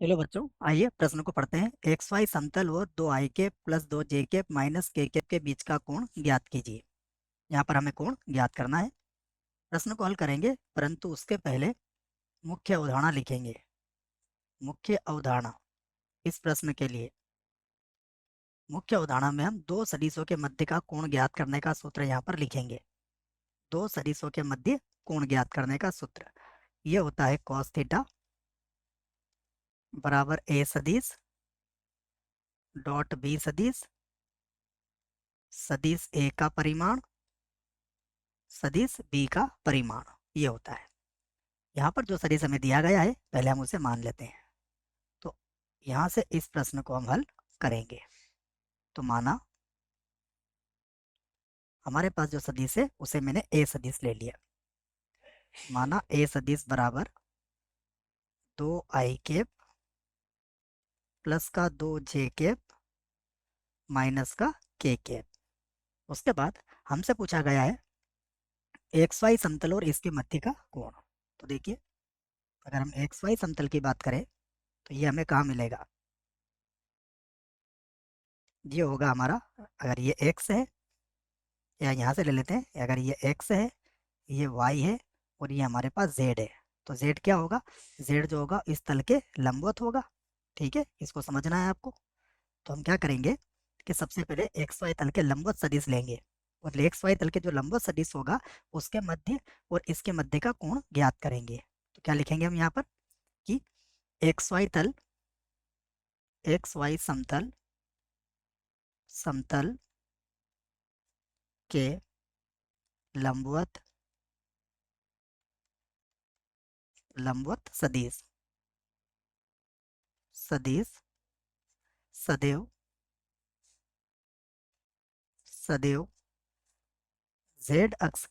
Hello बच्चों, आइए प्रश्न को पढ़ते हैं। एक्स वाई समतल और दो आई कैप प्लस दो जे कैप माइनस के कैप के बीच का कोण ज्ञात कीजिए। यहाँ पर हमें कोण ज्ञात करना है। प्रश्न को हल करेंगे, परंतु उसके पहले मुख्य अवधारणा लिखेंगे। मुख्य अवधारणा इस प्रश्न के लिए मुख्य अवधारणा में हम दो सदिशों के मध्य का कोण ज्ञात करने का सूत्र यहाँ पर लिखेंगे। दो सदिशों के मध्य कोण ज्ञात करने का सूत्र ये होता है कॉस थीटा बराबर ए सदिश डॉट बी सदिश सदिश ए का परिमाण सदिश बी का परिमाण ये होता है। यहाँ पर जो सदिश हमें दिया गया है पहले हम उसे मान लेते हैं। तो यहाँ से इस प्रश्न को हम हल करेंगे। तो माना हमारे पास जो सदिश है उसे मैंने ए सदिश ले लिया। माना ए सदिश बराबर दो आई कैप प्लस का दो जे कैप माइनस का के कैप। उसके बाद हमसे पूछा गया है एक्स वाई समतल और इसके मध्य का कोण। तो देखिए, अगर हम एक्स वाई समतल की बात करें तो ये हमें कहाँ मिलेगा। ये होगा हमारा, अगर ये एक्स है या यहाँ से ले लेते हैं, अगर ये एक्स है ये वाई है और ये हमारे पास जेड है। तो जेड क्या होगा, जेड जो होगा इस तल के लंबवत होगा। ठीक है, इसको समझना है आपको। तो हम क्या करेंगे कि सबसे पहले एक्स वाई तल के लंबवत सदिश लेंगे और एक्स वाई तल के जो लंबवत सदिश होगा उसके मध्य और इसके मध्य का कोण ज्ञात करेंगे। तो क्या लिखेंगे हम यहाँ पर कि एक्स वाई तल एक्स वाई समतल समतल के लंबवत लंबवत सदिश सदिश सदैव सदैव जेड अक्ष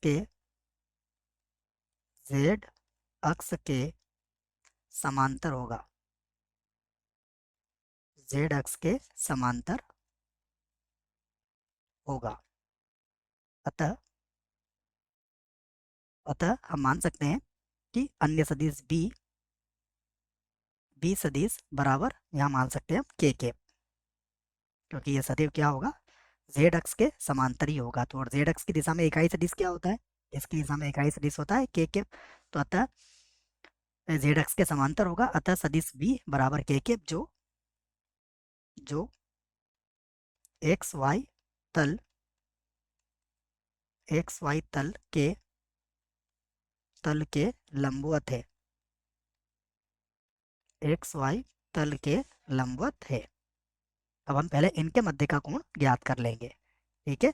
के समांतर होगा। जेड अक्ष के समांतर होगा। अतः अतः हम मान सकते हैं कि अन्य सदिश बी सदिश बराबर यहाँ मान सकते हैं हम के कैप, क्योंकि ये सदैव क्या होगा, जेड अक्ष के समांतर ही होगा। तो और जेड अक्ष की दिशा में इकाई सदिश क्या होता है, इसकी दिशा में इकाई सदिश होता है के कैप। तो अतः जेड अक्ष के समांतर होगा, अतः सदिश बी बराबर के कैप जो जो एक्स वाई तल तल के लंबवत है। एक्स वाई तल के लंबवत है। अब हम पहले इनके मध्य का कोण ज्ञात कर लेंगे। ठीक है,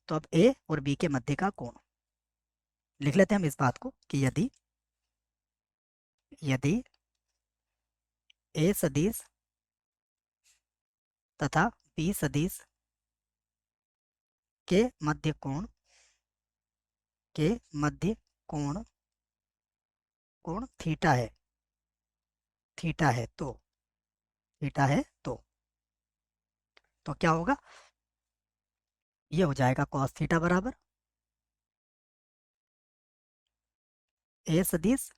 तो अब ए और बी के मध्य का कोण लिख लेते हैं हम इस बात को कि यदि यदि ए सदिश तथा बी सदिश के मध्य कोण के मध्य कोण कोण थीटा है तो थीटा है तो क्या होगा, ये हो जाएगा कॉस थीटा बराबर ए सदिश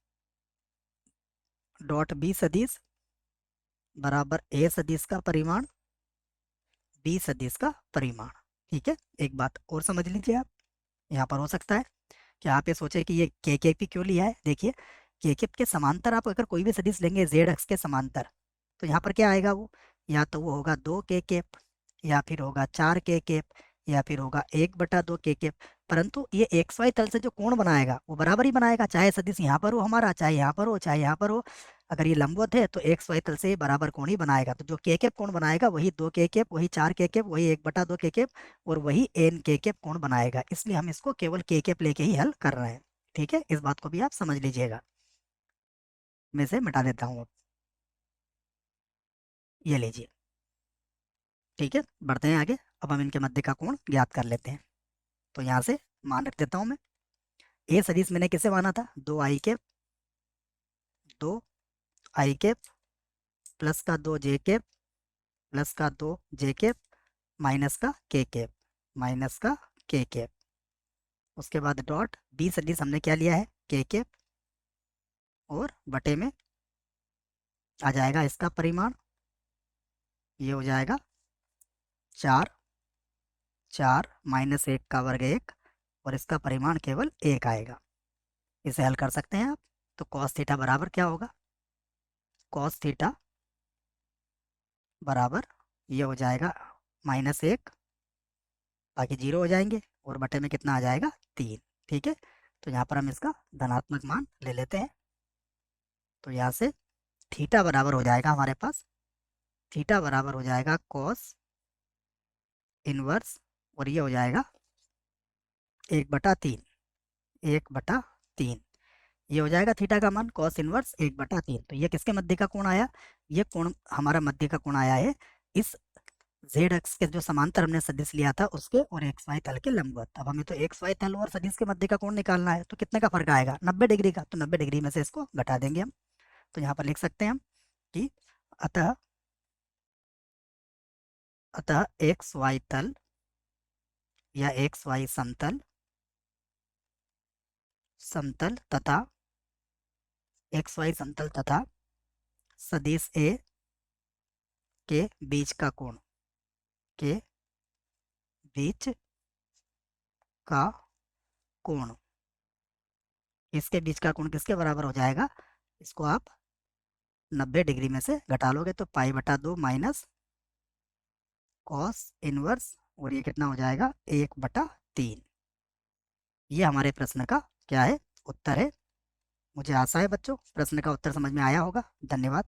डॉट बी सदिश बराबर ए सदिश का परिमाण बी सदिश का परिमाण। ठीक है, एक बात और समझ लीजिए आप, यहाँ पर हो सकता है कि आप ये सोचे कि ये के पी क्यों लिया है। देखिए, के के समांतर आप अगर कोई भी सदिश लेंगे जेड अक्ष के समांतर, तो यहाँ पर क्या आएगा, वो या तो वो होगा दो के कैप या फिर होगा चार के कैप या फिर होगा एक बटा दो के कैप। परंतु ये एक्स वाई तल से जो कोण बनाएगा वो बराबर ही बनाएगा, चाहे सदिश यहाँ पर हो हमारा, चाहे यहाँ पर हो चाहे यहाँ पर हो। अगर ये लंबवत है तो एक्स वाई तल से बराबर कोण ही बनाएगा। तो जो के कैप कोण बनाएगा वही दो के कैप, वही चार के कैप, वही एक बटा दो के कैप और वही एन के कैप कोण बनाएगा। इसलिए हम इसको केवल के कैप लेके ही हल कर रहे हैं। ठीक है, इस बात को भी आप समझ लीजिएगा। मैं इसे मिटा देता हूँ, ये लीजिए। ठीक है, बढ़ते हैं आगे। अब हम इनके मध्य का कोण ज्ञात कर लेते हैं। तो यहाँ से मान रख देता हूँ मैं, ए सदिश मैंने किसे माना था, दो आई कैप प्लस का दो जे कैप प्लस का दो जे कैप माइनस का के कैप माइनस का के कैप। उसके बाद डॉट बी सदिश हमने क्या लिया है, के कैप और बटे में आ जाएगा इसका परिमाण, ये हो जाएगा 4, 4 माइनस 1 का वर्ग 1, और इसका परिमाण केवल 1 आएगा। इसे हल कर सकते हैं आप। तो कॉस थीटा बराबर क्या होगा, कॉस थीटा बराबर ये हो जाएगा -1, बाकी 0 हो जाएंगे, और बटे में कितना आ जाएगा 3। ठीक है, तो यहाँ पर हम इसका धनात्मक मान ले लेते हैं। तो यहाँ से थीटा बराबर हो जाएगा हमारे पास, थीटा बराबर हो जाएगा कॉस इनवर्स, और ये हो जाएगा 1/3, 1/3, ये हो जाएगा थीटा का मान कॉस इनवर्स 1/3। तो ये किसके मध्य का कोण आया, ये कोण हमारा मध्य का कोण आया है इस जेड अक्ष के जो समांतर हमने सदिश लिया था उसके और एक्स वाई तल के लंबवत। अब हमें तो एक्स वाई तल और सदिश के मध्य का कोण निकालना है, तो कितने का फर्क आएगा, 90 डिग्री का। तो 90 डिग्री में से इसको घटा देंगे हम। तो यहाँ पर लिख सकते हैं हम कि अतः अतः एक्स वाई तल या एक्स वाई समतल समतल तथा एक्स वाई समतल तथा सदिश ए के बीच का कोण, के बीच का कोण, इसके बीच का कोण किसके बराबर हो जाएगा, इसको आप 90 डिग्री में से घटा लोगे तो π/2 माइनस कॉस इनवर्स, और ये कितना हो जाएगा 1/3। ये हमारे प्रश्न का क्या है, उत्तर है। मुझे आशा है बच्चों प्रश्न का उत्तर समझ में आया होगा। धन्यवाद।